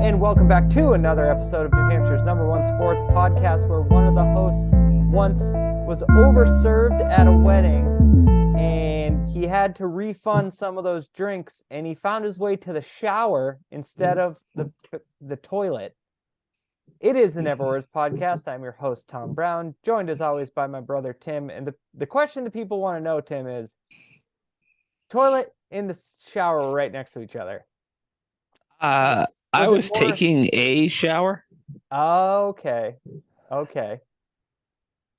and welcome back to another episode of New Hampshire's #1 sports podcast, where one of the hosts once was overserved at a wedding and he had to refund some of those drinks, and he found his way to the shower instead of the toilet. It is the Never Words podcast. I'm your host, Tom Brown, joined as always by my brother, Tim. And the question that people want to know, Tim, is toilet and the shower were right next to each other. I was taking a shower. Okay.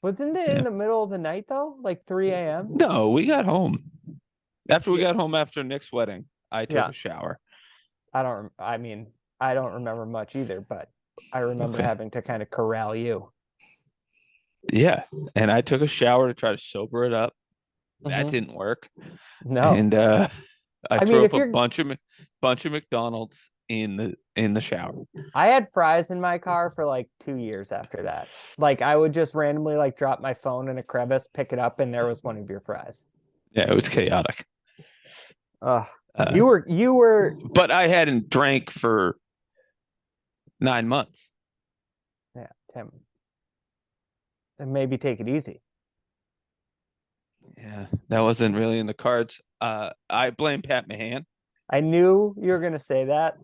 Wasn't it in the middle of the night, though? Like 3 a.m.? No, we got home. After we got home after Nick's wedding, I took a shower. I don't remember much either, but I remember having to kind of corral you. Yeah, and I took a shower to try to sober it up. That didn't work. No. And I threw up a bunch of McDonald's in the shower. I had fries in my car for like 2 years after that. Like I would just randomly like drop my phone in a crevice, pick it up, and there was one of your fries. Yeah, it was chaotic. You were but I hadn't drank for 9 months. Yeah, Tim. And maybe take it easy. Yeah, that wasn't really in the cards. I blame Pat Mahan. I knew you were gonna say that.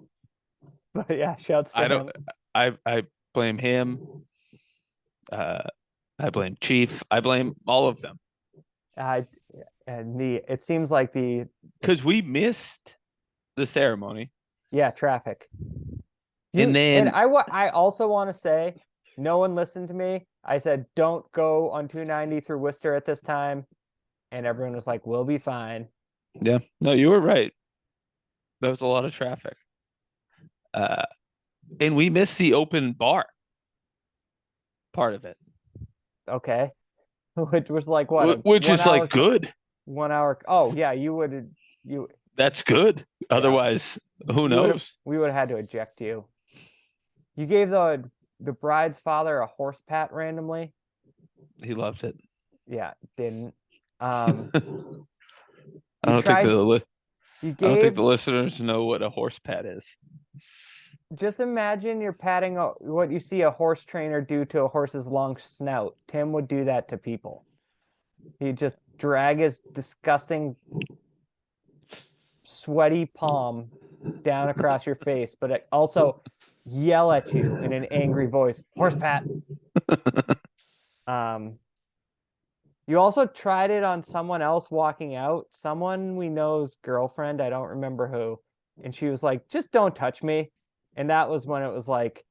But yeah, shouts to him. I blame him. I blame Chief. I blame all of them. It seems like because we missed the ceremony. Yeah, traffic. I also want to say, no one listened to me. I said, don't go on 290 through Worcester at this time. And everyone was like, we'll be fine. Yeah. No, you were right. There was a lot of traffic. And we missed the open bar part of it. Okay. Which was like what? Which is like good. 1 hour. Oh, yeah. That's good. Yeah. Otherwise, who knows? We would have had to eject you. You gave the bride's father a horse pat randomly. He loved it. Yeah, didn't. I don't think the listeners know what a horse pat is. Just imagine you're patting what you see a horse trainer do to a horse's long snout. Tim would do that to people. He'd just drag his disgusting, sweaty palm down across your face, but also yell at you in an angry voice, horse pat. You also tried it on someone else walking out, someone we know's girlfriend. I don't remember who. And she was like, just don't touch me. And that was when it was like,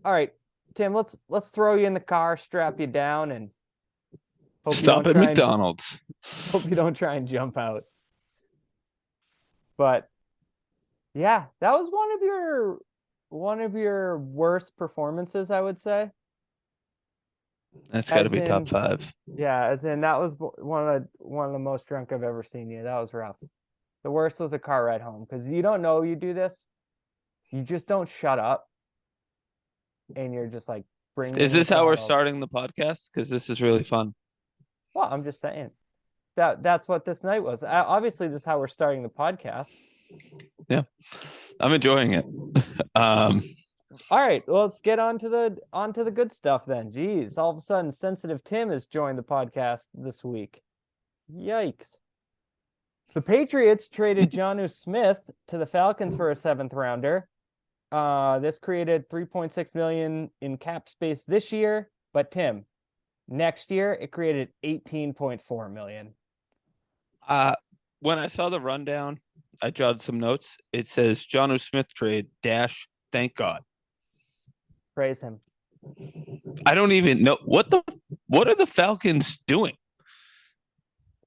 all right, Tim, let's throw you in the car, strap you down, and stop at McDonald's. Hope you don't try and jump out. But yeah, that was one of your worst performances, I would say. That's got to be top 5. Yeah, as in that was one of the most drunk I've ever seen you. That was rough. The worst was a car ride home, because you don't know you do this. You just don't shut up, and you're just like bringing. Is this how we're starting the podcast? Because this is really fun. Well, I'm just saying that's what this night was. Obviously, this is how we're starting the podcast. Yeah, I'm enjoying it. All right, well, let's get on to the good stuff then. Jeez, all of a sudden, Sensitive Tim has joined the podcast this week. Yikes. The Patriots traded Jonnu Smith to the Falcons for a 7th rounder. This created $3.6 million in cap space this year, but Tim, next year it created $18.4 million. When I saw the rundown, I jotted some notes. It says Jonnu Smith trade - thank God. Praise him. I don't even know what are the Falcons doing?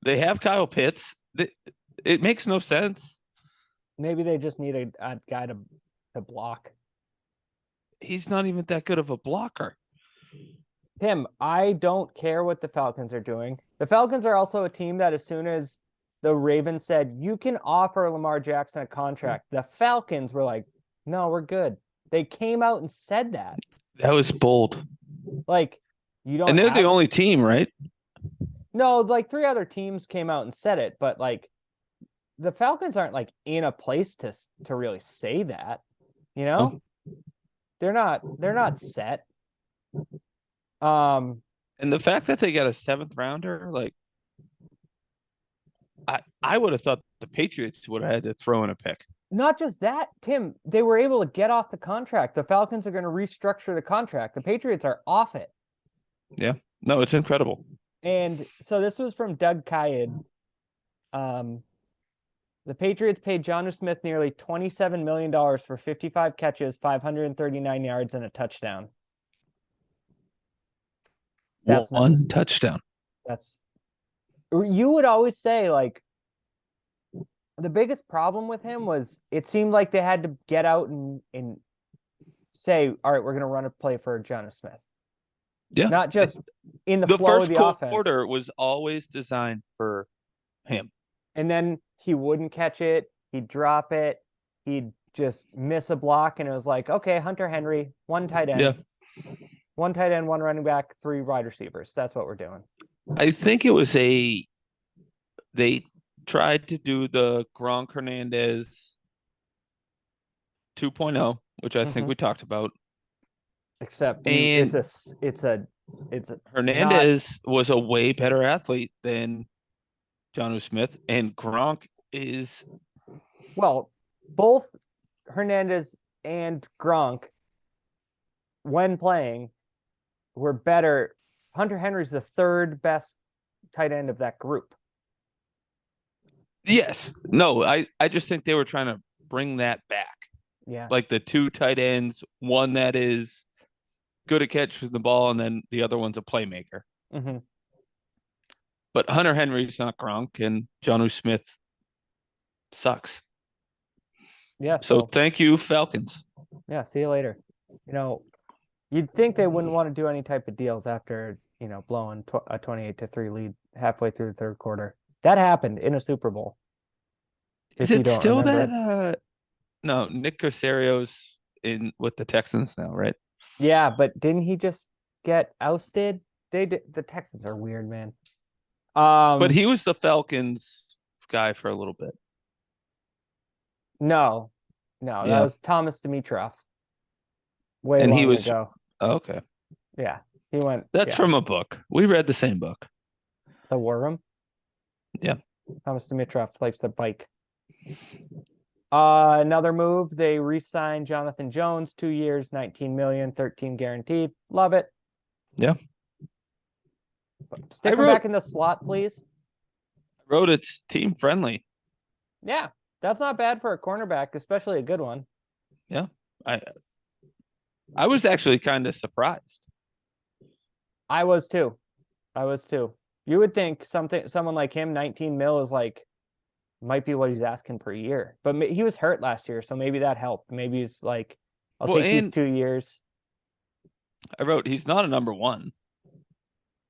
They have Kyle Pitts. It makes no sense. Maybe they just need a guy to block. He's not even that good of a blocker. Tim, I don't care what the Falcons are doing. The Falcons are also a team that as soon as the Ravens said, you can offer Lamar Jackson a contract, the Falcons were like, no, we're good. They came out and said that. That was bold. Like, you don't. And they're the only team, right? No, like 3 other teams came out and said it, but like the Falcons aren't like in a place to really say that. You know, they're not set. Um, And the fact that they got a seventh rounder, like I would have thought the Patriots would have had to throw in a pick. Not just that, Tim, they were able to get off the contract. The Falcons are going to restructure the contract. The Patriots are off it. Yeah. No, it's incredible. And so this was from Doug Kayed. Um, the Patriots paid Jonnu Smith nearly $27 million for 55 catches, 539 yards, and a touchdown. That's not, One touchdown. that's, you would always say, like, the biggest problem with him was it seemed like they had to get out and say, all right, we're going to run a play for Jonnu Smith. Yeah. Not just in the The flow of first the offense. quarter was always designed for him. And then he wouldn't catch it. He'd drop it. He'd just miss a block. And it was like, okay, Hunter Henry, one tight end. Yeah. One tight end, one running back, three wide receivers. That's what we're doing. I think it was they tried to do the Gronk Hernandez 2.0, which I think we talked about. Except And it's a Hernandez was a way better athlete than Jonnu Smith, and Gronk is well, both Hernandez and Gronk, when playing, were better. Hunter Henry's the third best tight end of that group. yes. No, I just think they were trying to bring that back. Yeah. Like the two tight ends, one that is good at catching the ball, and then the other one's a playmaker. Mm-hmm. But Hunter Henry's not Gronk, and Jonnu Smith sucks. Yeah. So thank you, Falcons. Yeah. See you later. You'd think they wouldn't want to do any type of deals after, blowing a 28-3 lead halfway through the third quarter. That happened in a Super Bowl. Is it still that? No, Nick Caserio's in with the Texans now, right? Yeah, but didn't he just get ousted? The Texans are weird, man. But he was the Falcons guy for a little bit. No, that was Thomas Dimitroff. Way and long he was ago. Okay. Yeah, he went. That's from a book. We read the same book. The Worm. Yeah. Thomas Dimitroff likes the bike. Another move, they re-signed Jonathan Jones, 2 years, $19 million, 13 guaranteed. Love it. Yeah. Stick him back in the slot, please. I wrote it's team friendly. Yeah, that's not bad for a cornerback, especially a good one. Yeah. I was actually kind of surprised. I was too. You would think someone like him, 19 mil is might be what he's asking per year. But he was hurt last year, so maybe that helped. Maybe he's like, I'll take these 2 years. I wrote he's not a number one.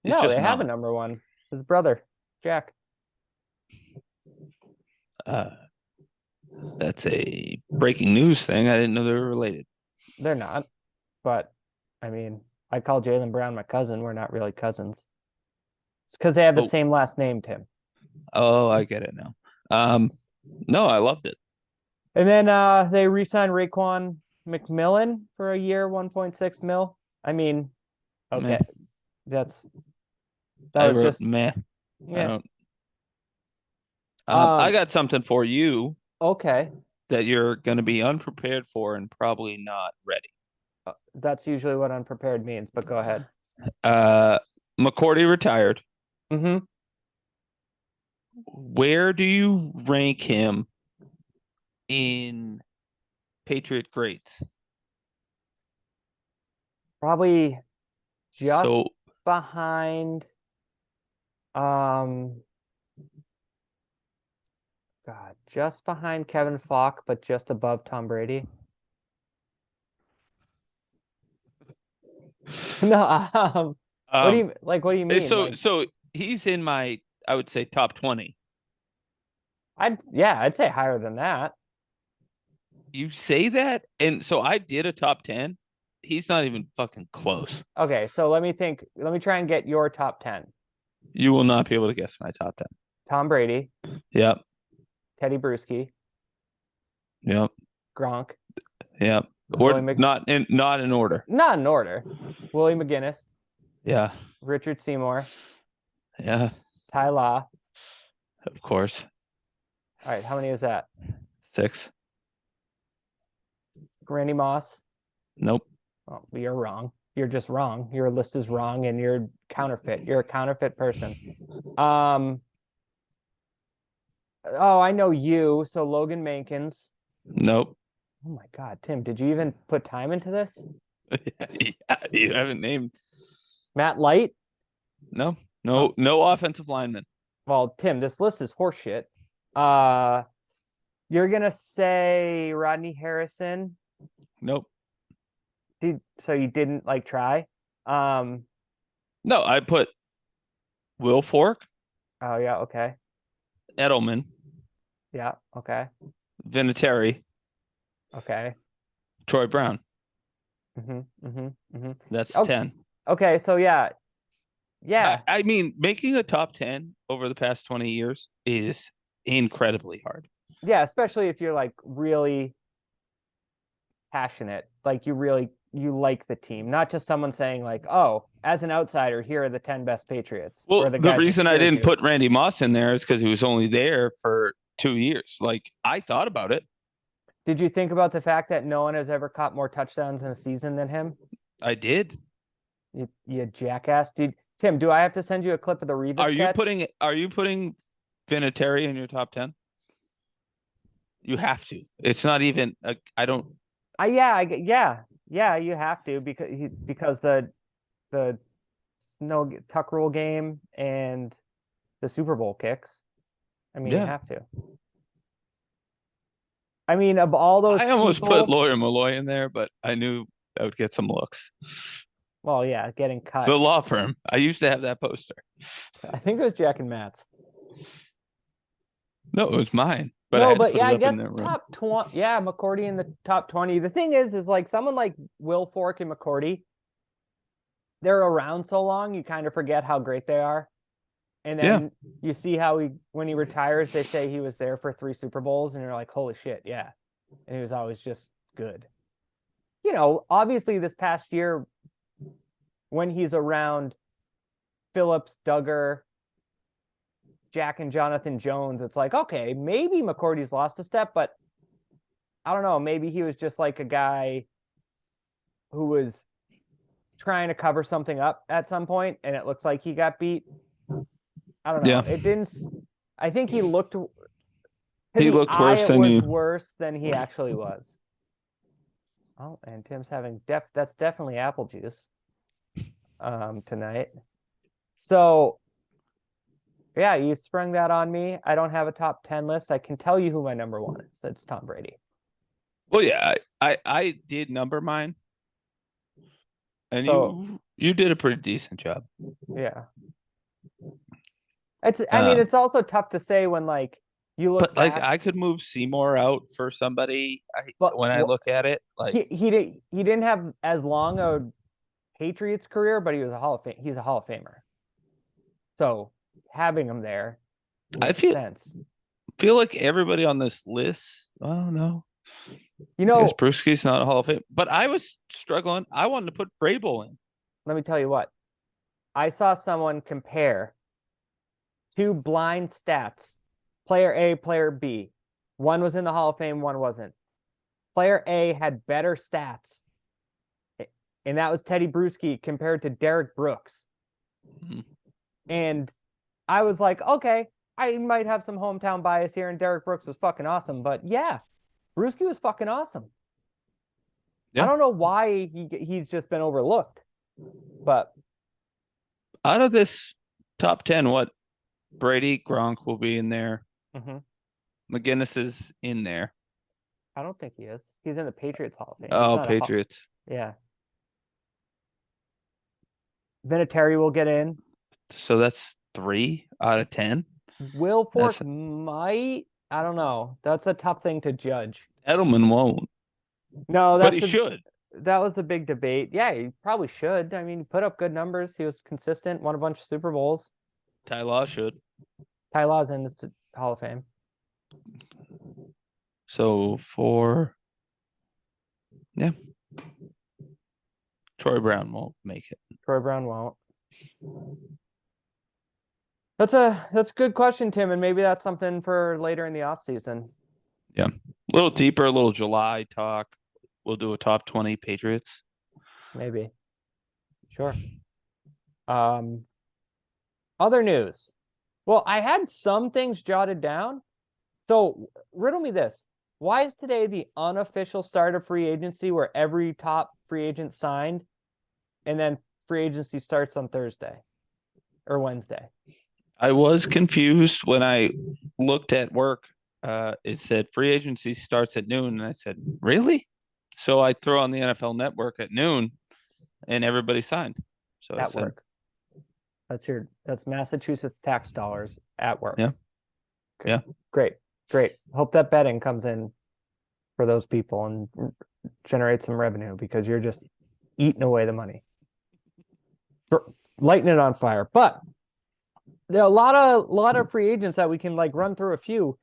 No, they have a number one. His brother, Jack. That's a breaking news thing. I didn't know they were related. They're not. But, I mean, I call Jaylen Brown my cousin. We're not really cousins. It's because they have the same last name, Tim. Oh, I get it now. No, I loved it. And then they re-signed Raekwon McMillan for a year, 1.6 mil. I mean, okay. Meh. That was just meh. Yeah. I got something for you. Okay. That you're going to be unprepared for and probably not ready. That's usually what unprepared means, but go ahead. McCourty retired. Mm-hmm. Where do you rank him in Patriot greats? Probably just behind just behind Kevin Falk, but just above Tom Brady. No, what do you mean? So he's in my, I would say, top 20. I'd say higher than that. You say that, and so I did a top 10. He's not even fucking close. Okay, so let me think. Let me try and get your top 10. You will not be able to guess my top 10. Tom Brady. Yep. Teddy Bruschi. Yep. Gronk. Yeah. Or not in order. Not in order. Willie McGinnis. Yeah. Richard Seymour. Yeah. Ty Law. Of course. All right, how many is that? 6. Randy Moss. Nope. Oh, you're wrong. You're just wrong. Your list is wrong, and you're counterfeit. You're a counterfeit person. Oh, I know you. So Logan Mankins. Nope. Oh my God, Tim, did you even put time into this? Yeah, you haven't named Matt Light? No offensive lineman. Well, Tim, this list is horseshit. You're gonna say Rodney Harrison? Nope. So you didn't try? No, I put Will Fork. Oh yeah, okay. Edelman. Yeah, okay. Vinatieri. Okay. Troy Brown. That's 10. Okay, so yeah. I mean, making a top 10 over the past 20 years is incredibly hard. Yeah, especially if you're really passionate, you like the team, not just someone saying oh, as an outsider, here are the 10 best Patriots. Well, the reason I didn't put Randy Moss in there is because he was only there for 2 years. I thought about it. Did you think about the fact that no one has ever caught more touchdowns in a season than him? I did. You jackass. Tim, do I have to send you a clip of the Revis catch? Are you putting Vinatieri in your top 10? You have to. It's not even I don't. Yeah, you have to because the snow tuck rule game and the Super Bowl kicks. I mean, you have to. I mean, of all those, I almost put Lawyer Malloy in there, but I knew I would get some looks. Well, yeah, getting cut. The law firm. I used to have that poster. I think it was Jack and Matt's. No, it was mine. But no, but yeah, I guess top 20. Yeah, McCourty in the top 20. The thing is someone like Will Fork and McCourty, they're around so long, you kind of forget how great they are. And then you see how when he retires, they say he was there for 3 Super Bowls, and you're like, holy shit, yeah. And he was always just good. Obviously this past year, when he's around Phillips, Duggar, Jack and Jonathan Jones, it's okay, maybe McCourty's lost a step, but I don't know. Maybe he was just a guy who was trying to cover something up at some point, and it looks like he got beat. I don't know. Yeah. It didn't. I think he looked. He looked worse than you. Worse than he actually was. Oh, and Tim's having that's definitely apple juice. Tonight. So. Yeah, you sprung that on me. I don't have a top 10 list. I can tell you who my number 1 is. It's Tom Brady. Well, yeah, I did number mine. And you did a pretty decent job. Yeah. I mean, it's also tough to say when you look back. I could move Seymour out for somebody when I look at it. He didn't have as long a Patriots career, but he's a Hall of Famer. So having him there makes sense. Feel like everybody on this list. Oh no. I guess Brewski's not a Hall of Fame, but I was struggling. I wanted to put Vrabel in. Let me tell you what. I saw someone compare 2 blind stats. Player A, player B. One was in the Hall of Fame, one wasn't. Player A had better stats. And that was Teddy Bruschi compared to Derek Brooks. Mm-hmm. And I was like, okay, I might have some hometown bias here, and Derek Brooks was fucking awesome. But yeah, Bruschi was fucking awesome. Yeah. I don't know why he's just been overlooked. But out of this top 10, what? Brady, Gronk will be in there. Mm-hmm. McGinnis is in there. I don't think he is. He's in the Patriots Hall of Fame. Oh, Patriots. Yeah. Vinatieri will get in. So that's 3 out of 10. Will Fork might. I don't know. That's a tough thing to judge. Edelman won't. No, but he should. That was a big debate. Yeah, he probably should. I mean, he put up good numbers. He was consistent. Won a bunch of Super Bowls. Ty Law should. Ty Law's in the Hall of Fame. So 4. Yeah. Troy Brown won't make it. Troy Brown won't. That's a good question, Tim, and maybe that's something for later in the offseason. Yeah. A little deeper, a little July talk. We'll do a top 20 Patriots. Maybe. Sure. Other news. Well, I had some things jotted down. So riddle me this. Why is today the unofficial start of free agency where every top free agent signed and then free agency starts on Thursday or Wednesday? I was confused when I looked at work. It said free agency starts at noon. And I said, really? So I throw on the NFL Network at noon and everybody signed. So At work. That's Massachusetts tax dollars at work. Yeah. Yeah. Great. Hope that betting comes in for those people and generates some revenue because you're just eating away the money. Lighting it on fire. But there are a lot of free agents that we can run through a few.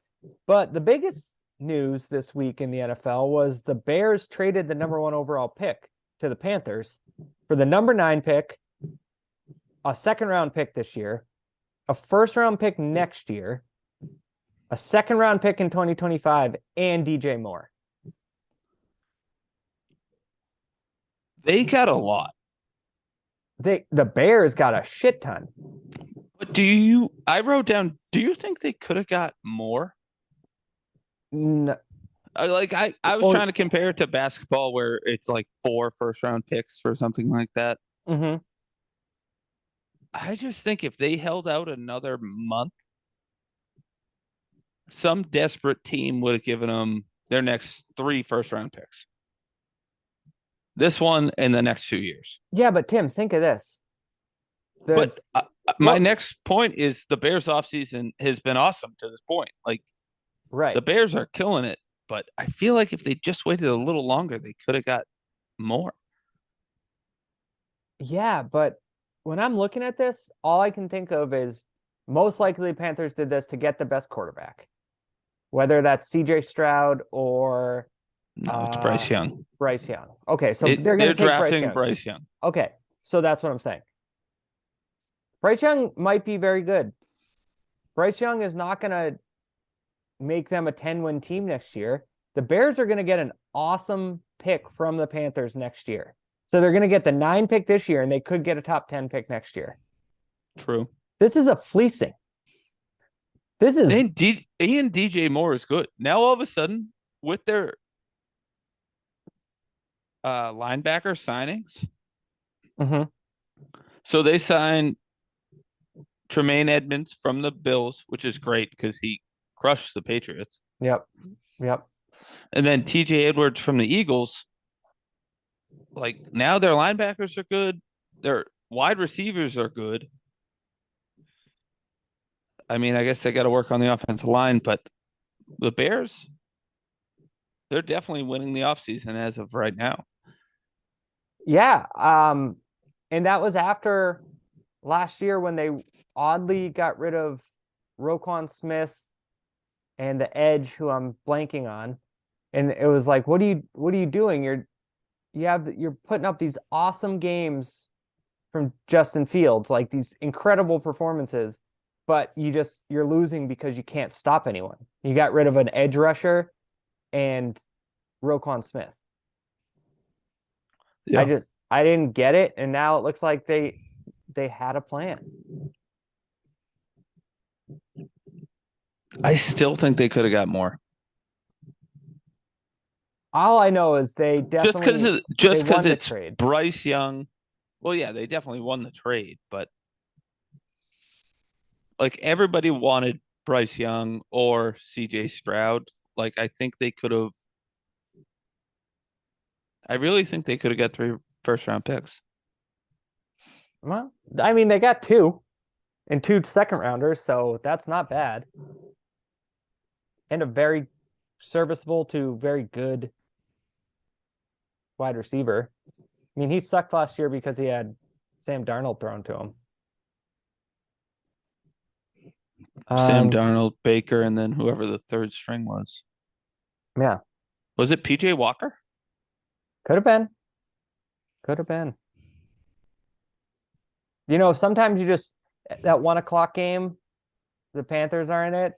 But the biggest news this week in the NFL was the Bears traded the number 1 overall pick to the Panthers for the number 9 pick, a second-round pick this year, a first-round pick next year, a second-round pick in 2025, and DJ Moore. They got a lot. The Bears got a shit ton. But I wrote down, do you think they could have got more? No. I was trying to compare it to basketball where it's like 4 first-round picks for something like that. Mm-hmm. I just think if they held out another month, some desperate team would have given them their next 3 first-round picks. This one in the next 2 years. Yeah, but Tim, think of this. My next point is the Bears offseason has been awesome to this point. Right. The Bears are killing it, but I feel like if they just waited a little longer, they could have got more. Yeah, but when I'm looking at this, all I can think of is most likely Panthers did this to get the best quarterback, whether that's CJ Stroud or No, it's Bryce Young. Bryce Young. Okay, so they're going to take drafting Bryce Young. Okay, so that's what I'm saying. Bryce Young might be very good. Bryce Young is not going to make them a 10-win team next year. The Bears are going to get an awesome pick from the Panthers next year. So they're going to get the 9 pick this year, and they could get a top 10 pick next year. True. This is a fleecing. And DJ Moore is good. Now all of a sudden, with their linebacker signings, so they signed Tremaine Edmonds from the Bills, which is great because he crushed the Patriots. Yep. And then TJ Edwards from the Eagles. Now their linebackers are good. Their wide receivers are good. I mean, I guess they got to work on the offensive line, but the Bears, they're definitely winning the offseason as of right now. Yeah. And that was after last year when they oddly got rid of Roquan Smith and the edge who I'm blanking on. And it was like, what are you doing? You're putting up these awesome games from Justin Fields, like these incredible performances, but you're losing because you can't stop anyone. You got rid of an edge rusher and Roquan Smith. Yeah. I didn't get it, and now it looks like they had a plan. I still think they could have got more. All I know is they definitely just because it's trade. Bryce Young. Well, yeah, they definitely won the trade, but everybody wanted Bryce Young or CJ Stroud. I think they could have. I really think they could have got 3 first-round picks. Well, I mean, they got 2 and 2 second-rounders, so that's not bad. And a very serviceable to very good wide receiver. I mean, he sucked last year because he had Sam Darnold thrown to him. Sam Darnold, Baker, and then whoever the third string was. Yeah. Was it PJ Walker? Could have been. Could have been. Sometimes you just that 1 o'clock game, the Panthers are in it,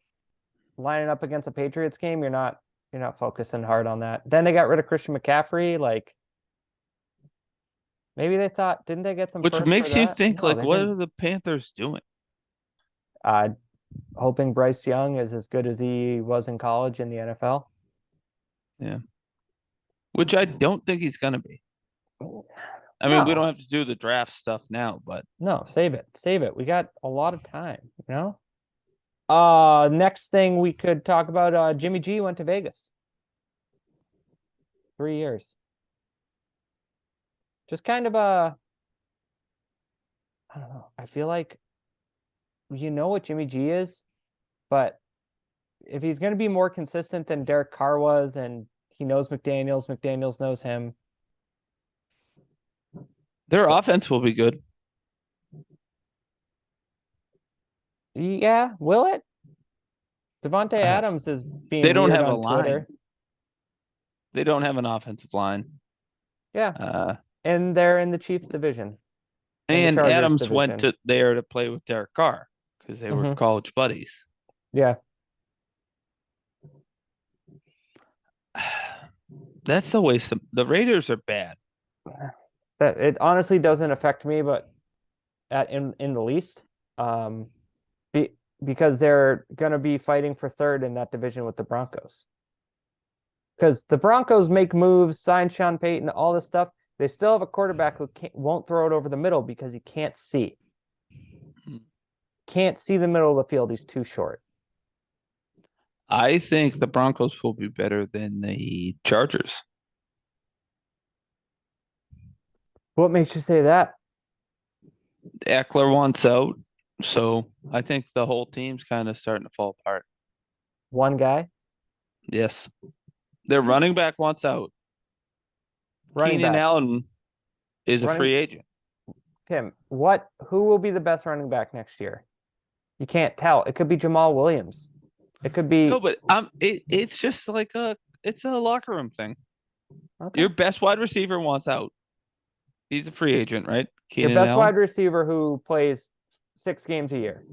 lining up against a Patriots game. You're not focusing hard on that. Then they got rid of Christian McCaffrey. Like maybe they thought, didn't they get some Which first for makes you that? think, No, like, they what didn't. are the Panthers doing? Uh, Hoping Bryce Young is as good as he was in college in the NFL. Yeah. Which I don't think he's going to be. I mean, we don't No, have to do the draft stuff now, but no, save it. Save it. We got a lot of time, you know? Next thing we could talk about, Jimmy G went to Vegas. 3 years. Just kind of I don't know. I feel like you know what Jimmy G is, but if he's going to be more consistent than Derek Carr was, and he knows McDaniels, McDaniels knows him. their offense will be good. Yeah, will it? Devontae Adams is They being don't weird have a on Twitter. line. They don't have an offensive line. Yeah, Uh, and they're in the Chiefs division and the and Chargers Adams went division. to there to play with Derek Carr because they were Hmm. college buddies. Yeah, That's a waste of the Raiders are bad. that it honestly doesn't affect me, but in the least, um, because they're gonna be fighting for third in that division with the Broncos. Because the Broncos make moves, sign Sean Payton, all this stuff. They still have a quarterback who won't throw it over the middle because he can't see. Can't see the middle of the field. He's too short. I think the Broncos will be better than the Chargers. What makes you say that? Eckler wants out, so I think the whole team's kind of starting to fall apart. One guy, Yes, their running back wants out. running Keenan back, Allen is a running free agent. Tim. Who will be the best running back next year? You can't tell. It could be Jamal Williams. It could be No, but it's just like it's a locker room thing. okay. Your best wide receiver wants out. He's a free agent, right? Your Keenan best Allen. wide receiver who plays 6 games a year.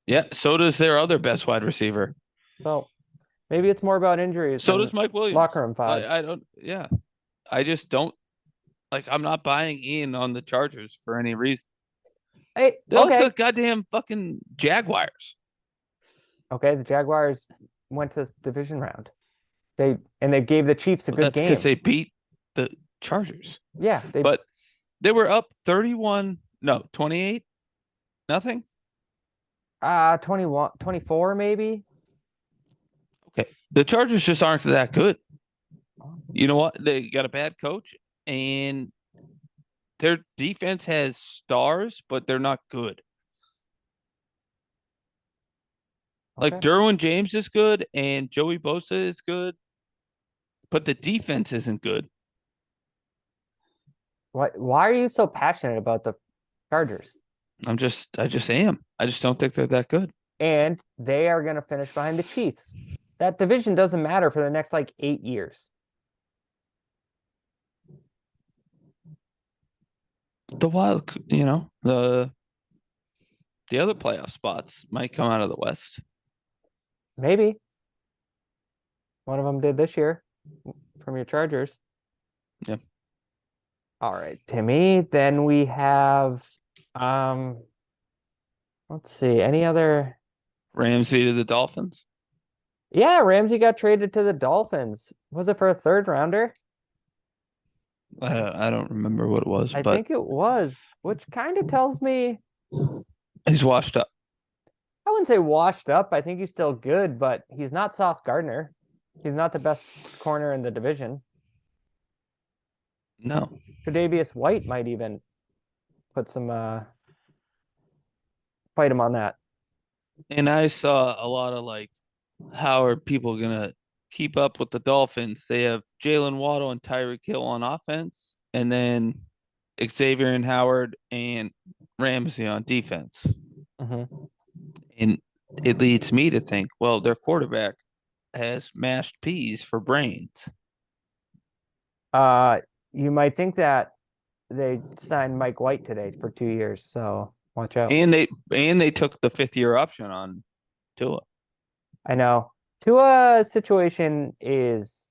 Yeah, so does their other best wide receiver. So maybe it's more about injuries So than does Mike Williams. locker room vibes. I don't. Yeah, I just don't like. I'm not buying in on the Chargers for any reason. Hey, Those okay. the goddamn fucking Jaguars. Okay, the Jaguars went to this division round. They gave the Chiefs a Well, good that's because game. they beat the Chargers. Yeah, But they were up 31, no, 28, nothing. 21, 24 maybe. Okay. The Chargers just aren't that good. You know what? They got a bad coach and their defense has stars, but they're not good. Like Okay. Derwin James is good and Joey Bosa is good, but the defense isn't good. Why are you so passionate about the Chargers? I just am. I just don't think they're that good. And they are going to finish behind the Chiefs. That division doesn't matter for the next like 8 years. The the other playoff spots might come out of the West. Maybe one of them did this year from your Chargers. Yeah. All right, Timmy. Then we have let's see, any other Ramsey to the Dolphins. Yeah, Ramsey got traded to the Dolphins. Was it for a third rounder? I don't remember what it was, I but think it was, which kind of tells me he's washed up. I wouldn't say washed up. I think he's still good, but he's not Sauce Gardner. He's not the best corner in the division. No. Tre'Davious White might even put some fight him on that. And I saw a lot of like, how are people gonna keep up with the Dolphins? They have Jalen Waddle and Tyreek Hill on offense, and then Xavier and Howard and Ramsey on defense. Mm-hmm. And it leads me to think, well, their quarterback has mashed peas for brains. You might think that they signed Mike White today for 2 years, so watch out. And they took the 5th year option on Tua. I know. Tua's situation is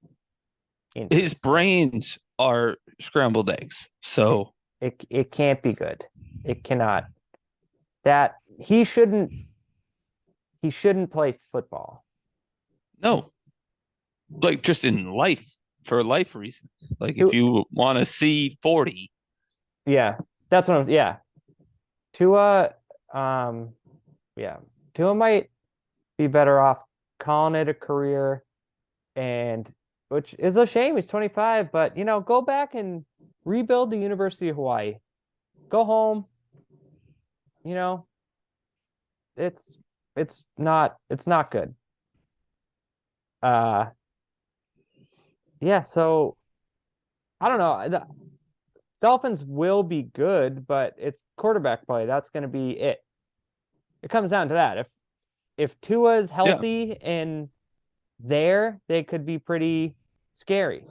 His interesting. brains are scrambled eggs. It, So it can't be good. It cannot. That he shouldn't play football. no, like just in life for life reasons. Like if Tu- you want to see 40, yeah, that's what I'm. Yeah, Tua. Um, yeah, Tua might be better off calling it a career, and which is a shame. He's 25, but go back and rebuild the University of Hawaii. Go home. You know, it's it's not good. Uh, yeah. So I don't know. The Dolphins will be good, but it's quarterback play. That's going to be it. It comes down to that. If Tua's yeah, healthy and there, they could be pretty scary.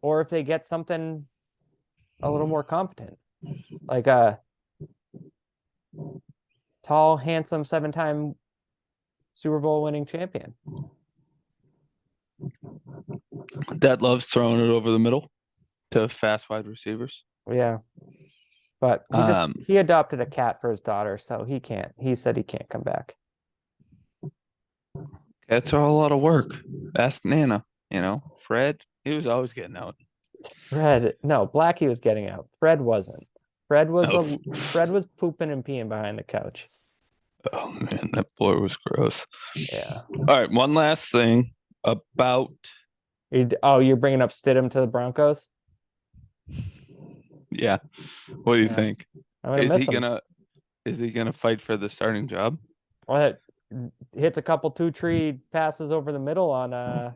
Or if they get something a little more competent, like a tall, handsome, seven-time Super Bowl winning champion. that loves throwing it over the middle to fast wide receivers. Yeah, but he just Um, he adopted a cat for his daughter, so he can't. He said he can't come back. Cats are a lot of work. Ask Nana. Fred, he was always getting out. Fred, no, Blackie was getting out. Fred wasn't. Fred was No, the Fred was pooping and peeing behind the couch. oh man, that boy was gross. Yeah. All right, one last thing about You're bringing up Stidham to the Broncos? yeah. What do you Yeah, think? I'm gonna Is miss he him. gonna is he gonna fight for the starting job? What hits a couple two tree passes over the middle on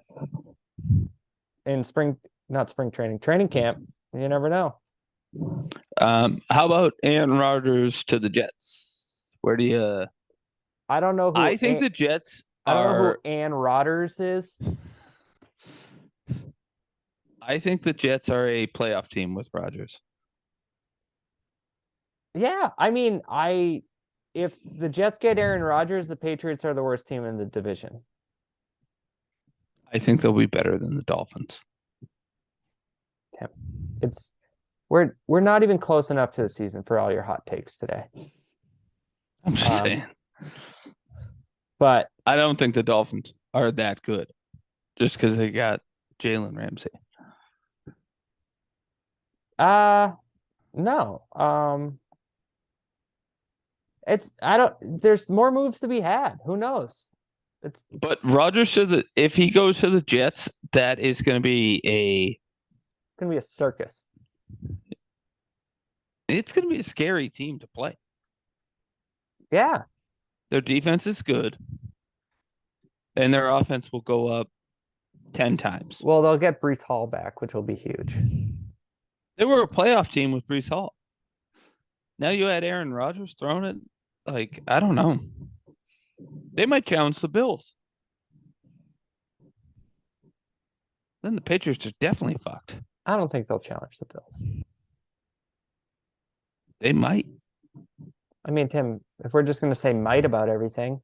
in spring, not spring training camp. You never know. How about Aaron Rodgers to the Jets? Where do you? I don't know who I think the Jets I don't know who are. Ann Rodgers is. I think the Jets are a playoff team with Rodgers. Yeah, I mean, I if the Jets get Aaron Rodgers, the Patriots are the worst team in the division. I think they'll be better than the Dolphins. It's we're not even close enough to the season for all your hot takes today. I'm just Um, saying. but I don't think the Dolphins are that good just because they got Jalen Ramsey. uh no. It's I don't there's more moves to be had. Who knows? It's But Rodgers to the if he goes to the Jets, that is going to be a gonna be a circus. it's going to be a scary team to play. Yeah. Their defense is good, and their offense will go up 10 times. Well, they'll get Brees Hall back, which will be huge. They were a playoff team with Brees Hall. Now you had Aaron Rodgers throwing it. Like, I don't know. They might challenge the Bills. Then the Patriots are definitely fucked. I don't think they'll challenge the Bills. They might. I mean, Tim, if we're just gonna say might about everything,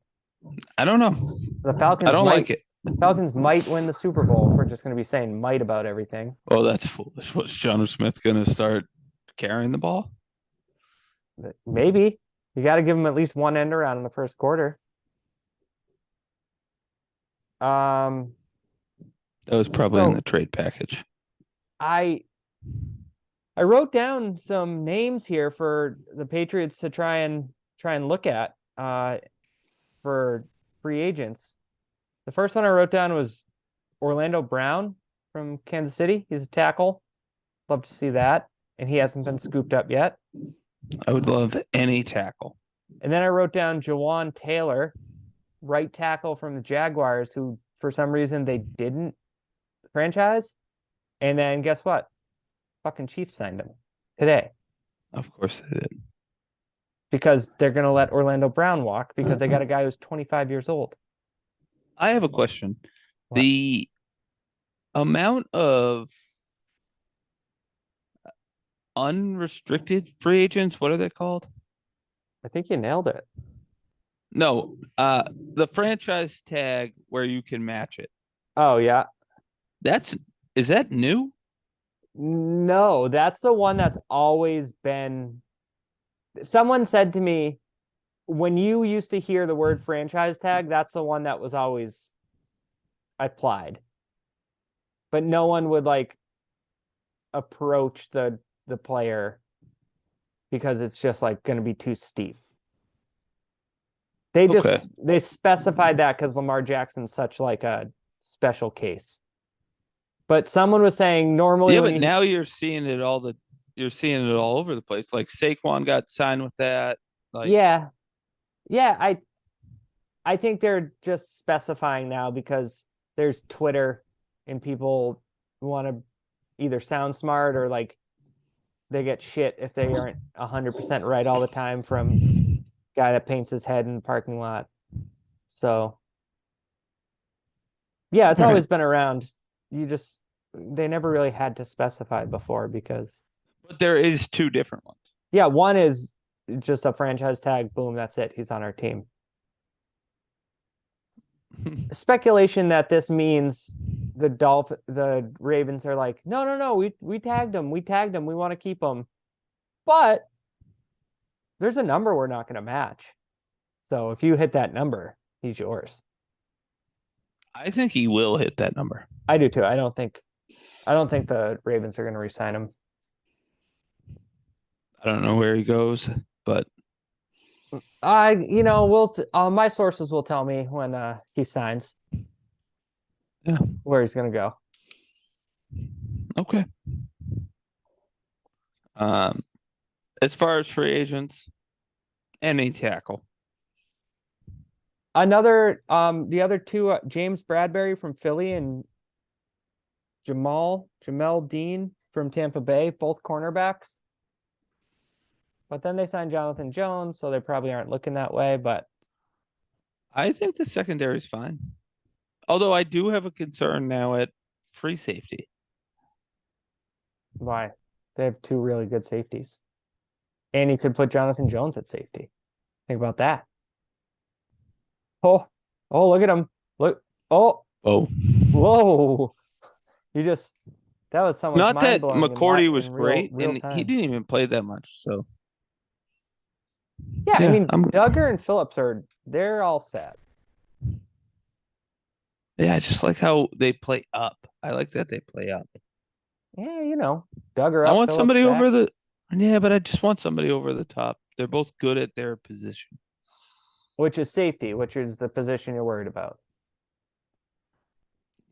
I don't know. the I Falcons don't might like it. the Falcons might win the Super Bowl if we're just gonna be saying might about everything. Oh, that's foolish. Was John Smith going to start carrying the ball? Maybe. You got to give them at least one end around in the first quarter. Um, That was probably in so the trade package. I I wrote down some names here for the Patriots to try and look at for free agents. The first one I wrote down was Orlando Brown from Kansas City. He's a tackle. Love to see that. And he hasn't been scooped up yet. I would love any tackle. And then I wrote down Jawan Taylor, right tackle from the Jaguars, who for some reason they didn't franchise. And then guess what? Fucking Chiefs signed him today Of course they did. because they're going to let Orlando Brown walk because they got a guy who's 25 years old. I have a question. What? The amount of unrestricted free agents. What are they called? I think you nailed it. No, the franchise tag where you can match it. Oh, yeah. That's is that new? No, that's the one that's always been. Someone said to me, when you used to hear the word franchise tag, that's the one that was always applied. But no one would like approach the player because it's just like going to be too steep. Okay. They specified that because Lamar Jackson's such like a special case. But someone was saying normally Yeah, when but you now you're seeing it all over the place. Like Saquon got signed with that. Like, yeah, yeah, I think they're just specifying now because there's Twitter and people want to either sound smart or like they get shit if they aren't 100% right all the time from guy that paints his head in the parking lot. So yeah, it's all right. always been around. You just they never really had to specify before because But there is two different ones. yeah, one is just a franchise tag, boom, that's it. He's on our team. Speculation that this means the Ravens are like, no, no, no, we tagged him, we want to keep him, but there's a number we're not going to match. So if you hit that number, he's yours. I think he will hit that number. I do too. I don't think the Ravens are going to re-sign him. I don't know where he goes, but My sources will tell me when he signs yeah, where he's going to go. okay. Um, as far as free agents, any tackle. The other two, James Bradbury from Philly and Jamel Dean from Tampa Bay, both cornerbacks. But then they signed Jonathan Jones, so they probably aren't looking that way. But I think the secondary is fine. Although I do have a concern now at free safety. why? They have two really good safeties. And you could put Jonathan Jones at safety. Think about that. Oh, oh, look at him. Look. Oh, Oh, whoa. You just that was someone's not mind that blowing McCourty was in great, real and he time. didn't even play that much. So Yeah, I yeah, mean Duggar and Phillips they're all set. I just like how they play up. I like that they play up. Yeah, Duggar I up, want Phillips somebody over back, the yeah, but I just want somebody over the top. They're both good at their position. which is safety, which is the position you're worried about.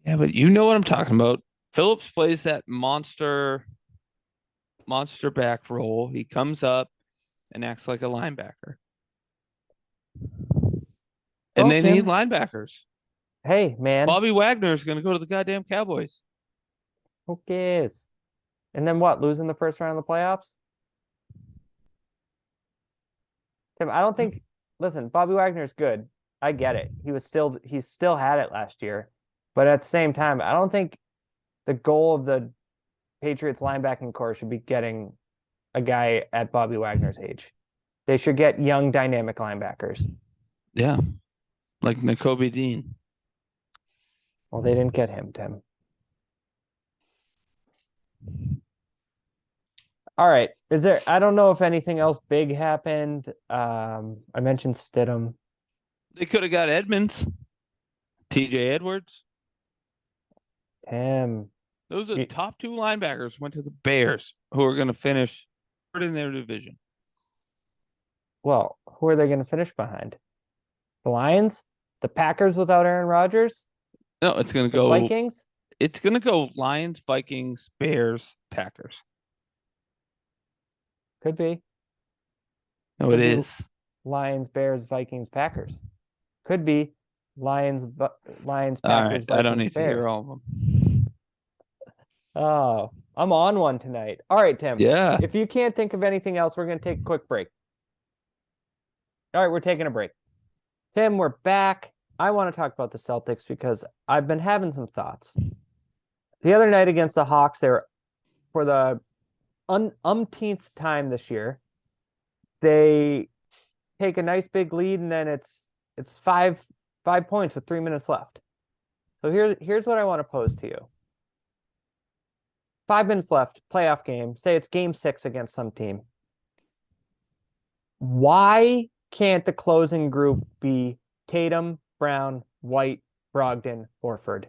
Yeah, but you know what I'm talking about. Phillips plays that monster back role. He comes up and acts like a linebacker. And Well, they need Tim, linebackers. hey man, Bobby Wagner is going to go to the goddamn Cowboys. who cares? And then what? Losing the first round of the playoffs? Tim, I don't think. Listen, Bobby Wagner's good. I get it. He still had it last year, but at the same time, I don't think the goal of the Patriots linebacking core should be getting a guy at Bobby Wagner's age. They should get young, dynamic linebackers. Yeah, like N'Kobe Dean. Well, they didn't get him, Tim. All right. I don't know if anything else big happened. I mentioned Stidham. They could have got Edmonds, TJ Edwards. Tim. Those are the top two linebackers went to the Bears, who are going to finish third in their division. Well, who are they going to finish behind? The Lions? The Packers without Aaron Rodgers? No, it's going to The go. Vikings? It's going to go Lions, Vikings, Bears, Packers. Could be. No, it Could be is. Lions, Bears, Vikings, Packers. Could be Lions, Lions, All right. Packers, I don't Vikings, need to hear Bears. all of them. Oh, I'm on one tonight. All right, Tim. Yeah. If you can't think of anything else, we're going to take a quick break. All right, we're taking a break. Tim, we're back. I want to talk about the Celtics because I've been having some thoughts. The other night against the Hawks, they were for the umpteenth time this year. They take a nice big lead, and then it's 5 points with 3 minutes left. So here's what I want to pose to you. 5 minutes left, playoff game. Say it's game 6 against some team. Why can't the closing group be Tatum, Brown, White, Brogdon, Horford?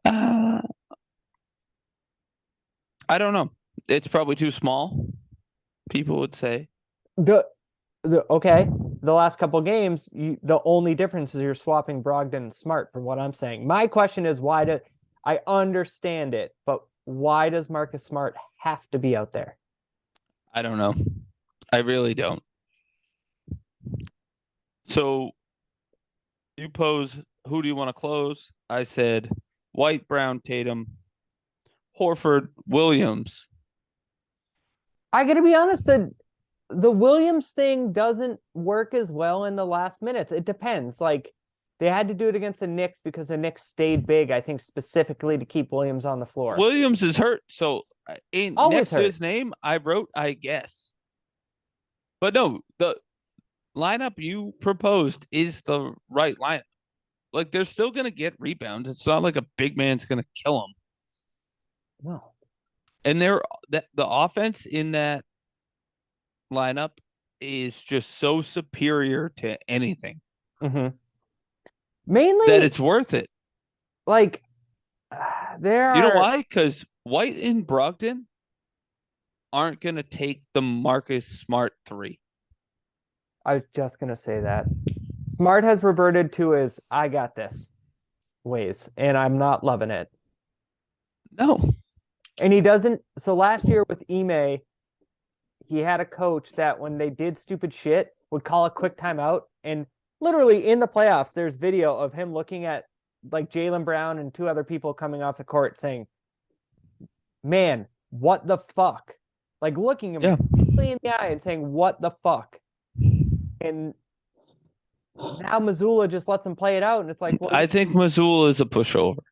Uh, I don't know. It's probably too small. People would say. Okay, the last couple games, the only difference is you're swapping Brogdon and Smart, from what I'm saying. My question is, I understand it, but why does Marcus Smart have to be out there? I don't know. I really don't. So you pose, who do you want to close? I said White, Brown, Tatum, Horford, Williams. I gotta be honest, the Williams thing doesn't work as well in the last minutes. It depends. Like, they had to do it against the Knicks because the Knicks stayed big, I think, specifically to keep Williams on the floor. Williams is hurt, so next to his name, I wrote, I guess. But no, the lineup you proposed is the right lineup. Like, they're still going to get rebounds. It's not like a big man's going to kill them. No. And the offense in that lineup is just so superior to anything. Mm-hmm. Mainly that it's worth it. Like, You know why? Because White and Brogdon aren't going to take the Marcus Smart 3. I was just going to say that. Smart has reverted to his I got this ways, and I'm not loving it. No. And he doesn't. So last year with Ime, he had a coach that when they did stupid shit would call a quick timeout. And literally in the playoffs, there's video of him looking at like Jaylen Brown and 2 other people coming off the court saying, man, what the fuck? Like looking him completely in the eye and saying, what the fuck? And now Missoula just lets him play it out. And it's like, well, I think Missoula is a pushover.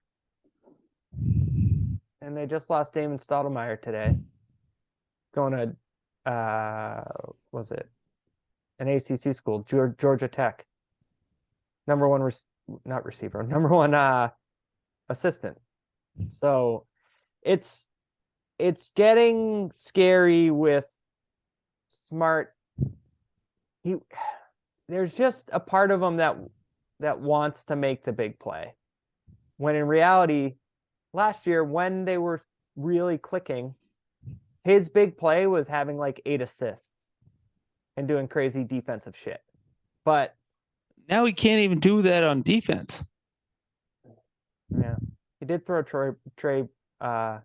And they just lost Damon Stoudemire today. Going to, was it an ACC school, Georgia Tech. Number one, not receiver, number one assistant. So it's getting scary with Smart. There's just a part of him that wants to make the big play. When in reality, last year when they were really clicking, his big play was having like 8 assists and doing crazy defensive shit. But now he can't even do that on defense. Yeah, he did throw Trey Young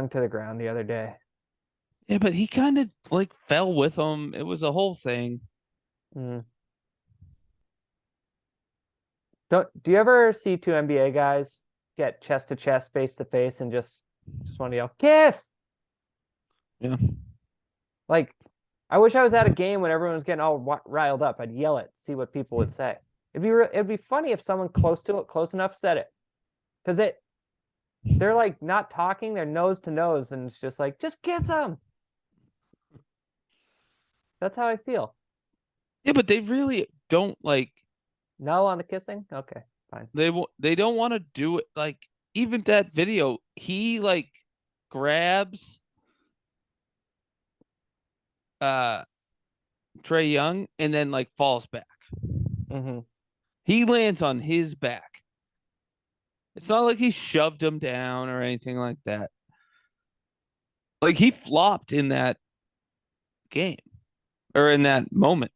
to the ground the other day. Yeah, but he kind of like fell with him. It was a whole thing. Do you ever see 2 NBA guys get chest to chest, face to face, and just want to yell kiss? Yeah. Like, I wish I was at a game when everyone was getting all riled up. I'd yell it, see what people would say. It'd be funny if someone close enough said it, because they're like not talking, they're nose to nose, and it's just like, just kiss them. That's how I feel. Yeah, but they really don't like. No on the kissing? Okay, fine. They don't want to do it. Like, even that video, he like grabs Trey Young and then like falls back. Mm-hmm. He lands on his back. It's not like he shoved him down or anything like that. Like, he flopped in that game or in that moment.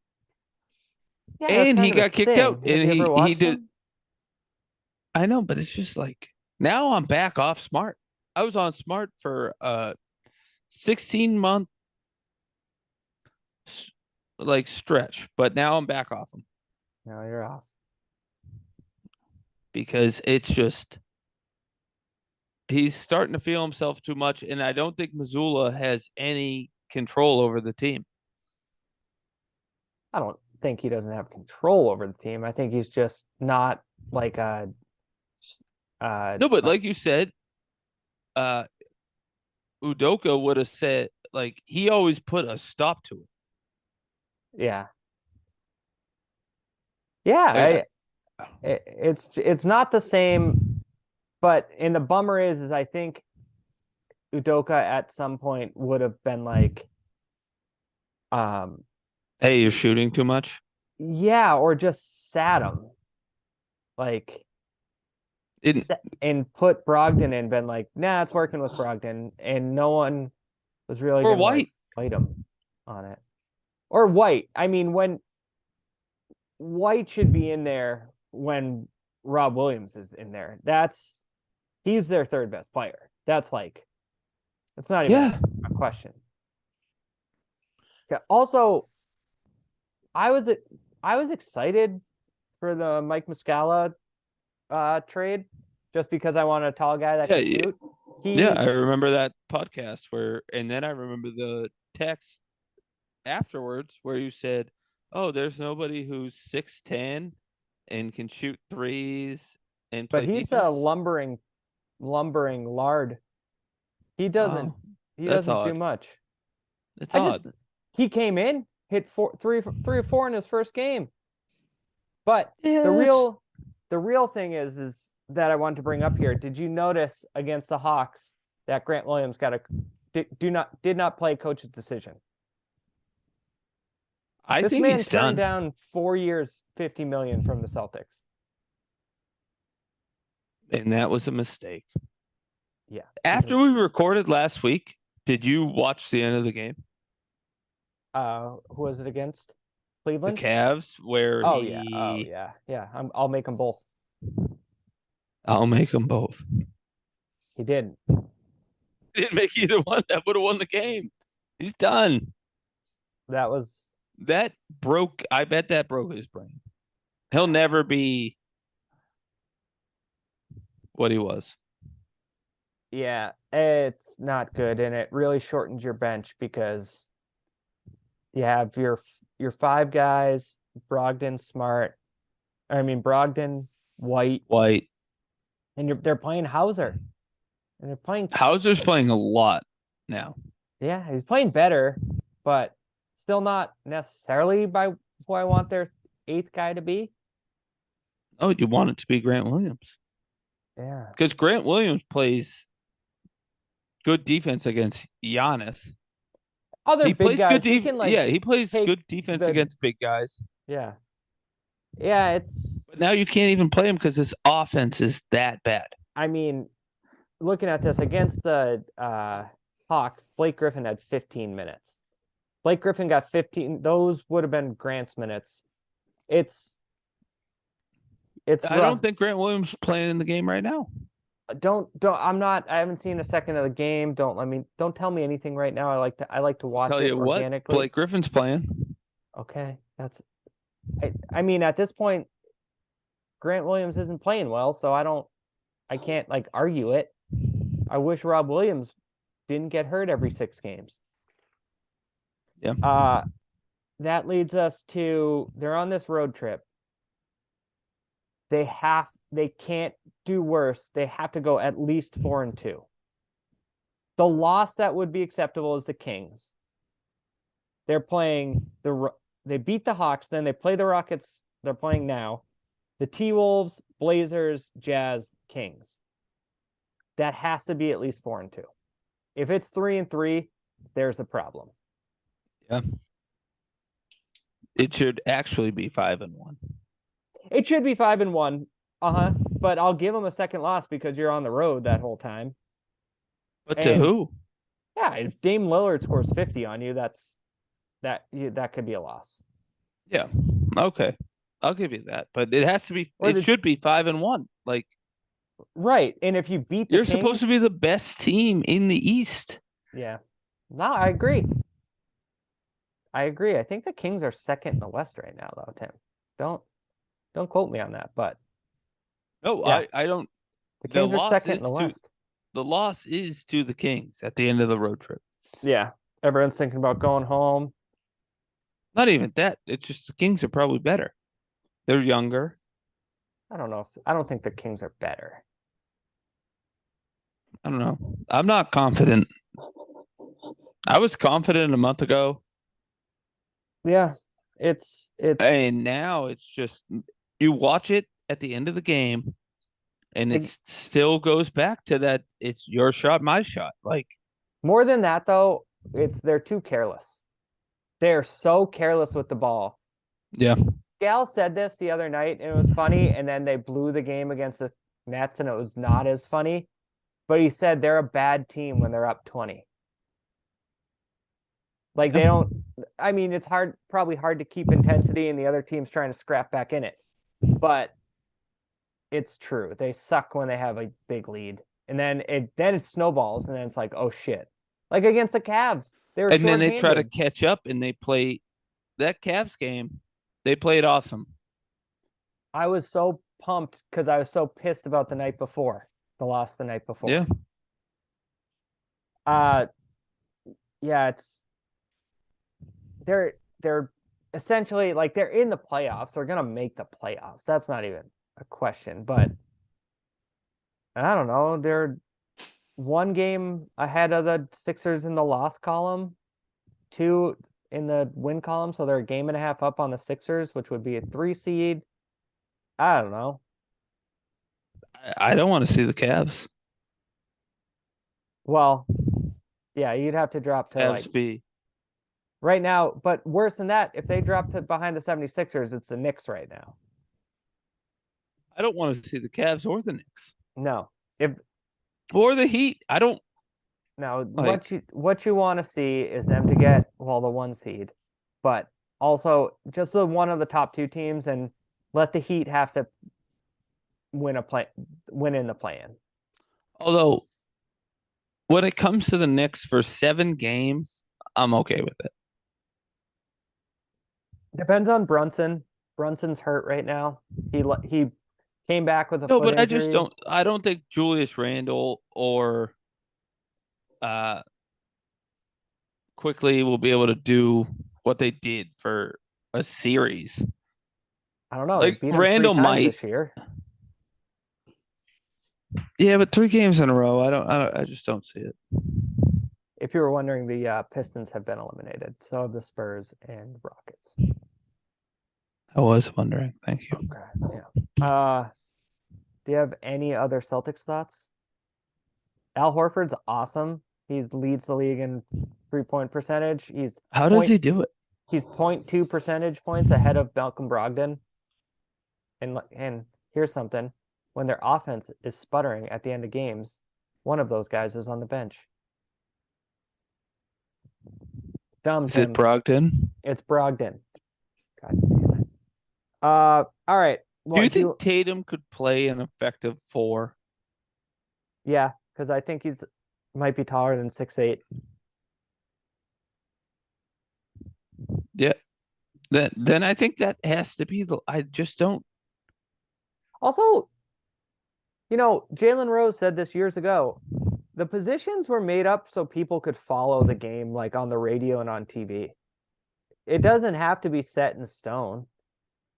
Yeah, and he got kicked out. Have And you ever he watched did. him? I know, but it's just like, now I'm back off Smart. I was on Smart for 16-month like stretch, but now I'm back off him. No, you're off. Because it's just, he's starting to feel himself too much, and I don't think Missoula has any control over the team. think he doesn't have control over the team. I think he's just not like a No, but like you said, uh, Udoka would have said like he always put a stop to it. yeah. Yeah, Like, it's not the same, but and the bummer is I think Udoka at some point would have been like, um, hey, you're shooting too much. yeah, or just sat him like It and put Brogdon in, been like, nah, it's working with Brogdon, and no one was really or gonna like White. fight him on it. Or White. I mean, when White should be in there when Rob Williams is in there. He's their third best player. It's not even Yeah, a question. Yeah, also, I was I was excited for the Mike Muscala trade just because I wanted a tall guy that yeah, could shoot. yeah. He I remember that podcast and then I remember the text afterwards where you said, "Oh, there's nobody who's 6'10" and can shoot threes and but play he's a defense." lumbering lard. He doesn't Wow, he that's doesn't do odd. much. It's I just odd. he came in, hit three or four in his first game. But the Yes. real the real thing is that I wanted to bring up here. Did you notice against the Hawks that Grant Williams got a did not play coach's decision? I This think man he's turned done, down 4 years, 50 million from the Celtics. and that was a mistake. Yeah, After we recorded last week, did you watch the end of the game? who was it against? The Cleveland? Cavs, where Oh yeah, oh he, yeah, yeah. I'll make them both. I'll make them both. He didn't. He didn't make either one. That would have won the game. He's done. That was That broke. I bet that broke his brain. He'll never be what he was. yeah. It's not good, and it really shortens your bench because you have your five guys: Brogdon, Smart. I mean Brogdon, White, White. and they're playing Hauser, and they're playing. Hauser's playing a lot now. Yeah, he's playing better, but still not necessarily by who I want their eighth guy to be. Oh, you want it to be Grant Williams Yeah, because Grant Williams plays good defense against Giannis. other He big plays good guys he defense. can like Yeah, he plays take good defense the against big guys. yeah yeah. It's But now you can't even play him because his offense is that bad. I mean looking at this against the Hawks, Blake Griffin had 15 minutes. Blake Griffin got 15. Those would have been Grant's minutes. It's it's I rough. don't think Grant Williams is playing in the game right now. Don't I'm not I haven't seen a second of the game. Don't tell me anything right now. I like to I'll watch tell it you what, organically. Blake Griffin's playing. Okay. I mean at this point Grant Williams isn't playing well, so I can't like argue it. I wish Rob Williams didn't get hurt every 6 games. Yeah. That leads us to they're on this road trip. They can't do worse. They have to go at least 4-2. The loss that would be acceptable is the Kings. They're playing they beat the Hawks, then they play the Rockets. They're playing now. The T-Wolves, Blazers, Jazz, Kings. That has to be at least 4-2. If it's 3-3, there's a problem. Yeah. It should actually be 5-1. It should be 5-1. But I'll give them a second loss because you're on the road that whole time. But to And who? yeah, if Dame Lillard scores 50 on you, that could be a loss. Yeah. Okay. I'll give you that. But it has to be should be 5-1. Like right. And if you beat the you're Kings, supposed to be the best team in the East. yeah. No, I agree. I think the Kings are second in the West right now, though, Tim. Don't quote me on that, but no, yeah. I don't. The Kings are second in the West. The loss is to the Kings at the end of the road trip. Yeah. Everyone's thinking about going home. Not even that. It's just the Kings are probably better. They're younger. I don't think the Kings are better. I don't know. I'm not confident. I was confident a month ago, Yeah, it's and now it's just you watch it at the end of the game, and it like, still goes back to that. It's your shot, my shot. Like, more than that though. It's they're too careless. They're so careless with the ball. yeah. Gal said this the other night, and it was funny. And then they blew the game against the Nets, and it was not as funny. But he said they're a bad team when they're up 20. Like Yeah. they don't. I mean, it's probably hard to keep intensity, and the other team's trying to scrap back in it. But it's true. They suck when they have a big lead, and then it snowballs, and then it's like, oh shit. Like against the Cavs, they were And then they try to shorthanded. catch up, and they play that Cavs game. They played awesome. I was so pumped because I was so pissed about the loss the night Yeah. before. Uh, yeah, they're essentially like they're in the playoffs. They're gonna make the playoffs. That's not even a question. But I don't know. They're one game ahead of the Sixers in the loss column, two in the win column, so they're a game and a half up on the Sixers, which would be a 3 seed. I don't know. I don't want to see the Cavs. Well, yeah, you'd have to drop to like Cavs be. right now, but worse than that, if they drop to behind the 76ers, it's the Knicks right now. I don't want to see the Cavs or the Knicks No. If or the Heat. I don't now like. what you want to see is them to get well the 1 seed, but also just the one of the top two teams and let the Heat have to win in the play-in. Although when it comes to the Knicks for 7 games, I'm okay with it. Depends on Brunson. Brunson's hurt right now. He came back with a No, foot but I just injury. don't. I don't think Julius Randle or uh quickly will be able to do what they did for a series. I don't know. They Like beat him three Randle times might. this year. Yeah, but 3 games in a row, I just don't see it. If you were wondering, the Pistons have been eliminated. So have the Spurs and Rockets. I was wondering. Thank you. Okay. Yeah. Do you have any other Celtics thoughts? Al Horford's awesome. He leads the league in 3-point percentage. How does he do it? He's 0.2 percentage points ahead of Malcolm Brogdon. And here's something: when their offense is sputtering at the end of games, one of those guys is on the bench. Dumbs Is it him. Brogdon? It's Brogdon. God damn it. All right. Do Well, you think Tatum could play an effective 4? yeah, because I think he's might be taller than 6'8". Yeah. Then I think that has to be the. I just don't. Also, Jalen Rose said this years ago. The positions were made up so people could follow the game like on the radio and on TV. It doesn't have to be set in stone.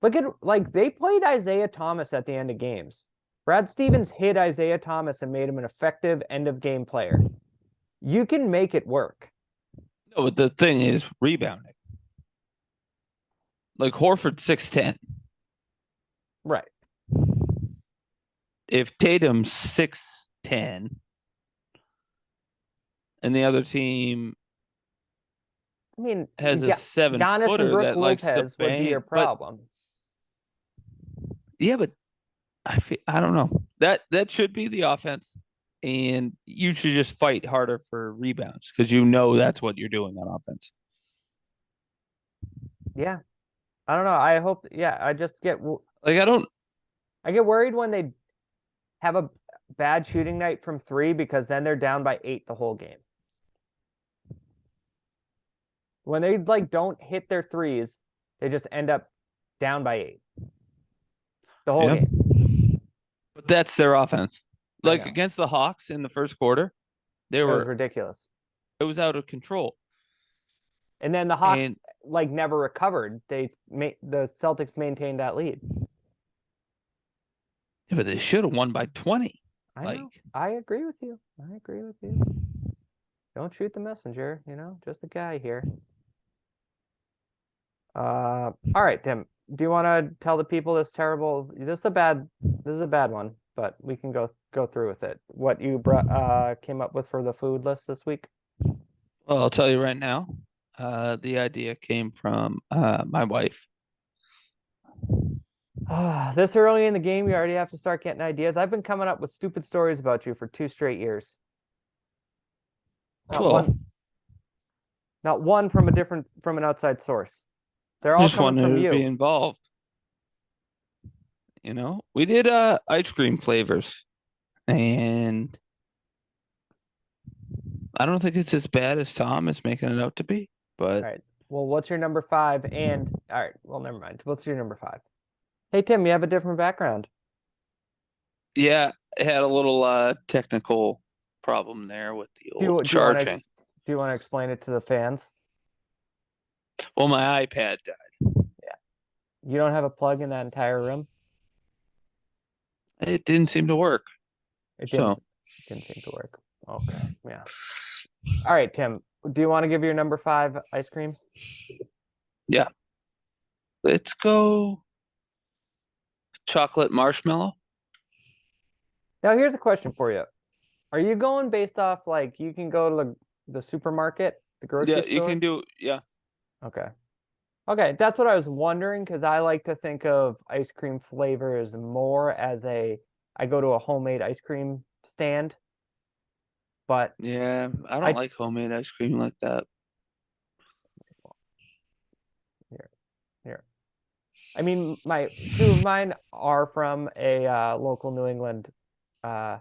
Look at like they played Isaiah Thomas at the end of games. Brad Stevens hit Isaiah Thomas and made him an effective end of game player. You can make it work. No, but the thing is rebounding. Like Horford 6'10". Right. If Tatum's 6'10", and the other team I mean, has a Giannis and 7-footer Brooke that likes to Lopez would be your bang, but problem. yeah, but I don't know. That should be the offense, and you should just fight harder for rebounds because that's what you're doing on offense. Yeah. I don't know. I hope. Yeah. Like I get worried when they have a bad shooting night from three because then they're down by 8 the whole game. When they like don't hit their threes, they just end up down by 8 the whole yeah, game. but that's their offense. I Like know. against the Hawks in the first quarter, It was ridiculous. it was out of control. And then the Hawks, And like never recovered. The Celtics maintained that lead. Yeah, but they should have won by 20. I Like, know. I agree with you. I agree with you. Don't shoot the messenger, just a guy here. All right, Tim. Do you want to tell the people this terrible? This is a bad one, but we can go through with it. What you came up with for the food list this week? well, I'll tell you right now. The idea came from my wife. This early in the game, we already have to start getting ideas. I've been coming up with stupid stories about you for 2 straight years. Not Well, one, not one from an outside source. They're I all just coming wanted from to be you. involved. We did ice cream flavors, and I don't think it's as bad as Tom is making it out to be. All But right. Well, what's your number 5? And all right. Well, never mind. What's your number 5? Hey, Tim, you have a different background. yeah, it had a little technical problem there with the Do old you do you want to charging. do you want to explain it to the fans? Well, my iPad died. Yeah. You don't have a plug in that entire room? It didn't seem to work. It So didn't seem to work. Okay. Yeah. All right, Tim. Do you want to give your number 5 ice cream? yeah, let's go chocolate marshmallow. Now, here's a question for you. Are you going based off like you can go to the supermarket, the grocery Yeah, you store? can do. Yeah, Okay. Okay, that's what I was wondering because I like to think of ice cream flavors more as I go to a homemade ice cream stand, but yeah. I don't I like homemade ice cream like that. here here. I mean, my 2 of mine are from a local New England uh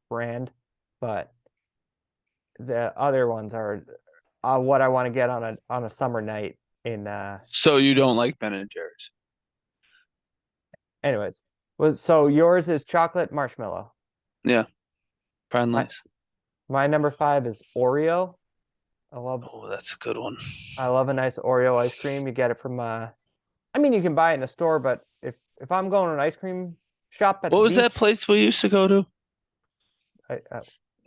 brand, but the other ones are what I want to get on a summer night in So you don't like Ben and Jerry's? anyways. So yours is chocolate marshmallow. Yeah, My friendlies. my number 5 is Oreo. I love Oh, that's a good one. I love a nice Oreo ice cream. You get it from I mean you can buy it in a store, but if I'm going to an ice cream shop at What the was that beach, place we used to go to I,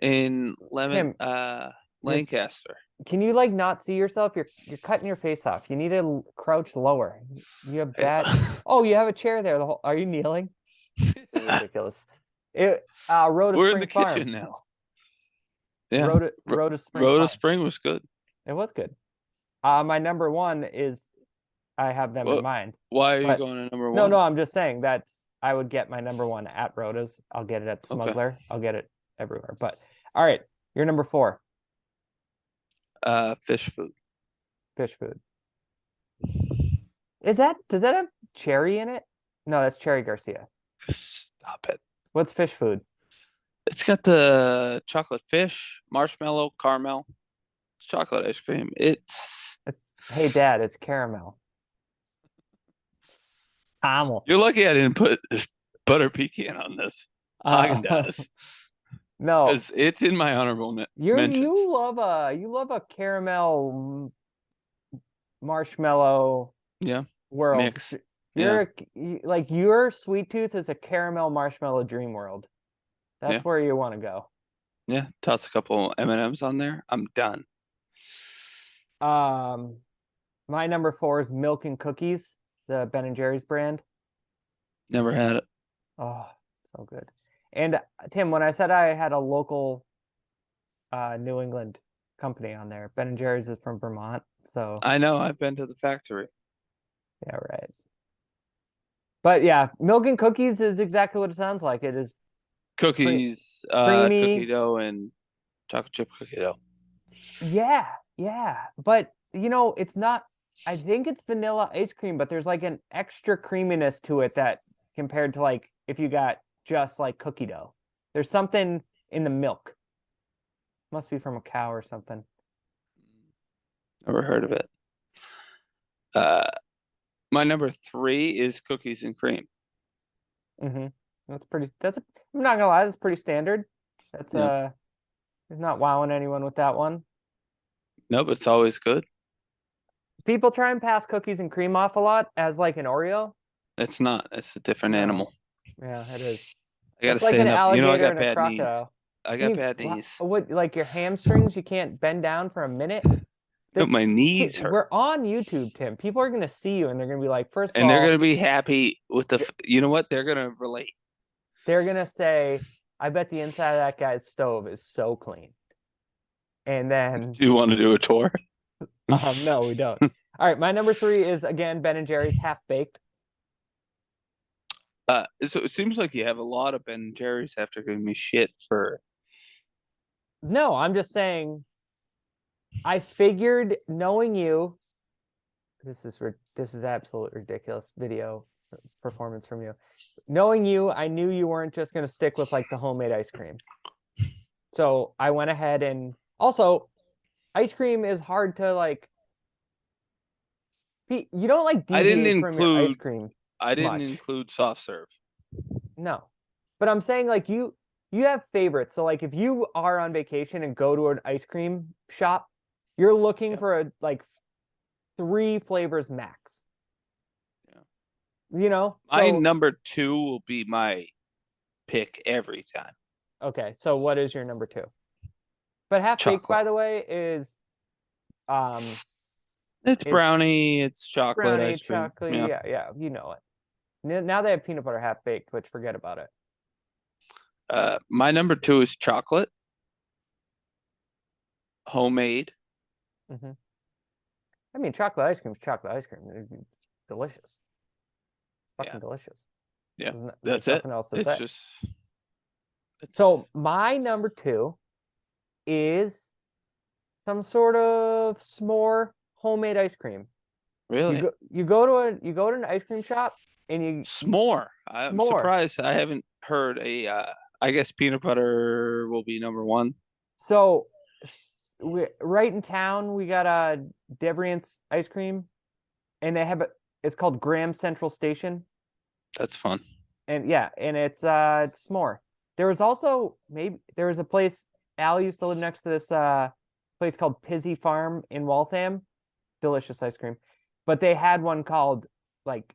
in Tim, you're Lancaster? can you like not see yourself? You're cutting your face off. You need to crouch lower. You have bad. Oh, you have a chair there. Are you kneeling? So ridiculous. Rhoda We're in the Spring kitchen Farms. now. Yeah, Rhoda Spring Rhoda Farms. Spring was good. It was good. My number 1 is I have them in Well, mind. why are you But going to number no, one? I'm just saying I would get my number 1 at Rhoda's. I'll get it at Okay. Smuggler. I'll get it everywhere. But all right, you're number 4, Fish food. fish food. Does that have cherry in it? No, that's Cherry Garcia. Stop it. What's fish food? It's got the chocolate fish, marshmallow, caramel, chocolate ice cream. Hey Dad, it's caramel. Caramel. You're lucky I didn't put butter pecan on this. Haagen Uh, Dazs, no, because it's in my honorable mentions. you love a caramel marshmallow Yeah, world. mix. Yeah, Like your sweet tooth is a caramel marshmallow dream world. yeah, That's where you want to go. yeah. Toss a couple M&Ms on there. I'm done. Um, my number 4 is Milk and Cookies, the Ben and Jerry's brand. Never had it. Oh, so good. And Tim, when I said I had a local New England company on there, Ben and Jerry's is from Vermont, so I know. I've been to the factory. yeah, right. But yeah, Milk and Cookies is exactly what it sounds like. It is Cookies, cookie creamy. dough, and chocolate chip cookie dough. Yeah, yeah. But it's not I think it's vanilla ice cream, but there's like an extra creaminess to it that compared to like if you got just like cookie dough. There's something in the milk. Must be from a cow or something. Never heard of it. Uh, my number 3 is cookies and cream. Mm-hmm. I'm not gonna lie, that's pretty standard. That's Yeah. He's not wowing anyone with that one. No, but it's always good. People try and pass cookies and cream off a lot as like an Oreo. It's not. It's a different No. animal. Yeah, it is. I got to It's like an stand up. You know, I alligator got and a bad knees. crocodile. I got You bad knees. what like your hamstrings, you can't bend down for a minute. No, The my knees hurt. we're on YouTube, Tim. People are gonna see you and they're gonna be like, first of And they're all, gonna be happy with you know what? They're gonna relate. they're gonna say, I bet the inside of that guy's stove is so clean. And then Do you want to do a tour? no, we don't. All right, my number three is again Ben and Jerry's half baked. So it seems like you have a lot of Ben and Jerry's after giving me shit for. No, I'm just saying I figured knowing you, this is absolute ridiculous video performance from you. Knowing you, I knew you weren't just gonna stick with like the homemade ice cream. So I went ahead and also ice cream is hard to like. You don't like I didn't deviate from your ice include. cream I didn't much. include soft serve. No, but I'm saying like you have favorites. So like if you are on vacation and go to an ice cream shop, you're looking Yep. for a like three flavors max. Yeah. You know, My so number two will be my pick every time. okay. So what is your number two? But half baked, Chocolate. by the way, is um, It's it's brownie. It's chocolate brownie, ice cream. chocolate. Yeah. Yeah, yeah, you know it. Now they have peanut butter half baked, which forget about it. My number two is chocolate, homemade. Hmm. I mean, chocolate ice cream is chocolate ice cream. It's delicious, Yeah. fucking delicious. Yeah. There's That's it. nothing else to It's say. just. It's So my number two is some sort of s'more homemade ice cream. really You go to an ice cream shop and you s'more. I'm s'more. surprised I haven't heard a. I guess peanut butter will be number one. So right in town we got a Debriant's ice cream, and they have it's called Graham Central Station, That's fun. and yeah, and it's s'more. There was also maybe there was a place Al used to live next to this place called Pizzy Farm in Waltham, delicious ice cream, but they had one called like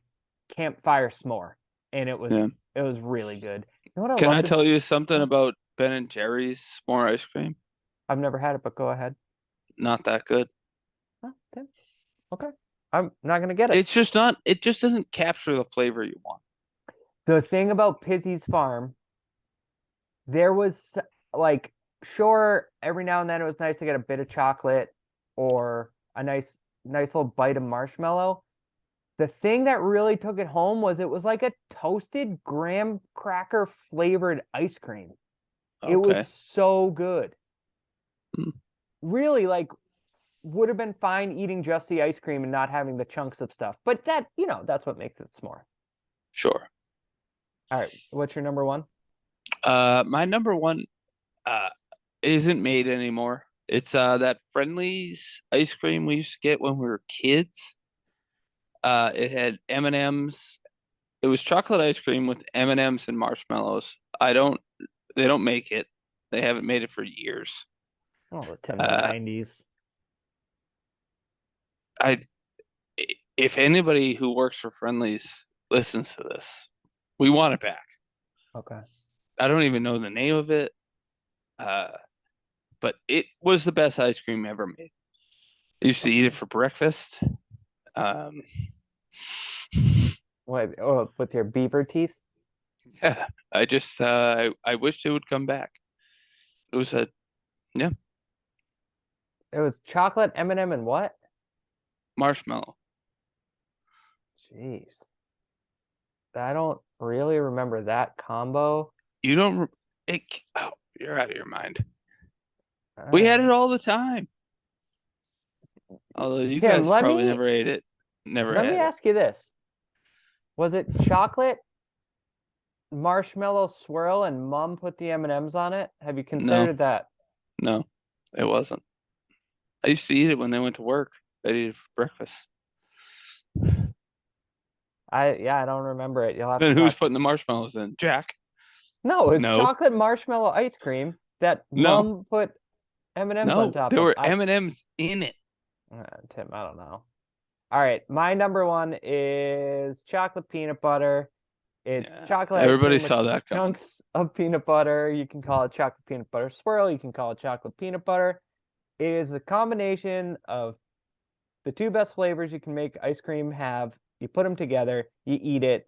Campfire S'more, and Yeah. it was really good. You know what I Can I loved? tell you something about Ben and Jerry's s'more ice cream? I've never had it, but go ahead. Not that good. Huh, Tim? Okay, I'm not gonna get it. It's just not. It just doesn't capture the flavor you want. The thing about Pizzy's Farm, there was like, sure, every now and then it was nice to get a bit of chocolate or a nice little bite of marshmallow. The thing that really took it home was it was like a toasted graham cracker flavored ice cream. It was Okay. so good. Mm, Really, like, would have been fine eating just the ice cream and not having the chunks of stuff. But that, that's what makes it s'more. sure. All right, what's your number one? My number one uh isn't made anymore. It's that Friendly's ice cream we used to get when we were kids. It had M&Ms. It was chocolate ice cream with M&Ms and marshmallows. I don't They don't make it. They haven't made it for years. Oh, Tim, the Uh 90s. I if anybody who works for Friendly's listens to this, we want it back. Okay. I don't even know the name of it. Uh but it was the best ice cream ever made. I used to eat it for breakfast. Um, What? Oh, with your beaver teeth? yeah, I wished it would come back. It was a yeah It was chocolate M&M and what? marshmallow. Jeez. I don't really remember that combo. You don't it, oh, you're out of your mind. All We had right. it all the time. Although you Tim, guys probably never ate it, never let me had it. ask you this. Was it chocolate marshmallow swirl and mom put the M&Ms on it? Have you No, considered that? no, it wasn't. I used to eat it when they went to work. I'd eat it for breakfast. I don't remember it. You'll have to Then who's talk. putting the marshmallows in? Jack? No, it's No, chocolate marshmallow ice cream that no, mom put M&Ms on no. top There of. were M&Ms in it. Tim, I don't know. All right, my number one is chocolate peanut butter. It's Yeah, chocolate ice everybody cream with saw that coming. chunks of peanut butter. You can call it chocolate peanut butter swirl. You can call it chocolate peanut butter. It is a combination of the two best flavors you can make ice cream have. You put them together, you eat it,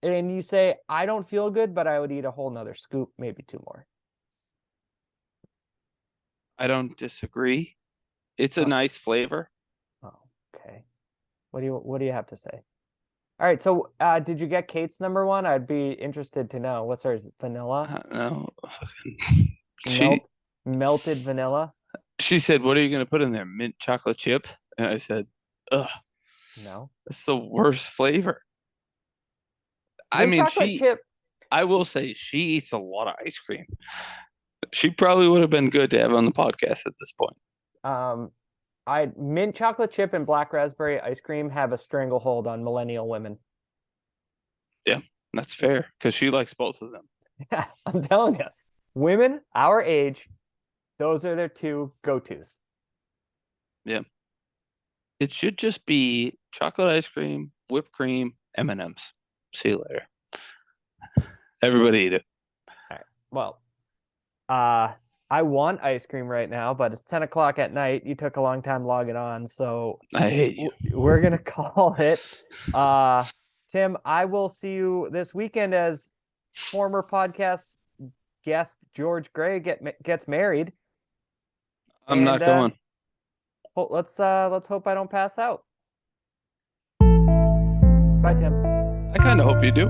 and you say, I don't feel good, but I would eat a whole nother scoop, maybe two more. I don't disagree. It's a Oh, nice flavor. oh, okay. What do you have to say? All right, so did you get Kate's number one? I'd be interested to know. What's hers? Vanilla? I don't know. She Melt melted vanilla? she said, "What are you going to put in there? Mint chocolate chip?" And I said, "Ugh, No. that's the worst flavor." I Mint mean, chocolate chip. I will say she eats a lot of ice cream. She probably would have been good to have on the podcast at this point. Um, I mint chocolate chip and black raspberry ice cream have a stranglehold on millennial women. Yeah, that's fair because she likes both of them. Yeah, I'm telling you, women our age, those are their two go-tos. Yeah, it should just be chocolate ice cream, whipped cream, M&Ms. See you later. Everybody eat it. All right. Well, uh, I want ice cream right now, but it's 10 o'clock at night. You took a long time logging on, so I hate you. we're gonna call it. Uh, Tim, I will see you this weekend as former podcast guest George Gray gets married, I'm and not going. let's hope I don't pass out. Bye, Tim. I kind of hope you do.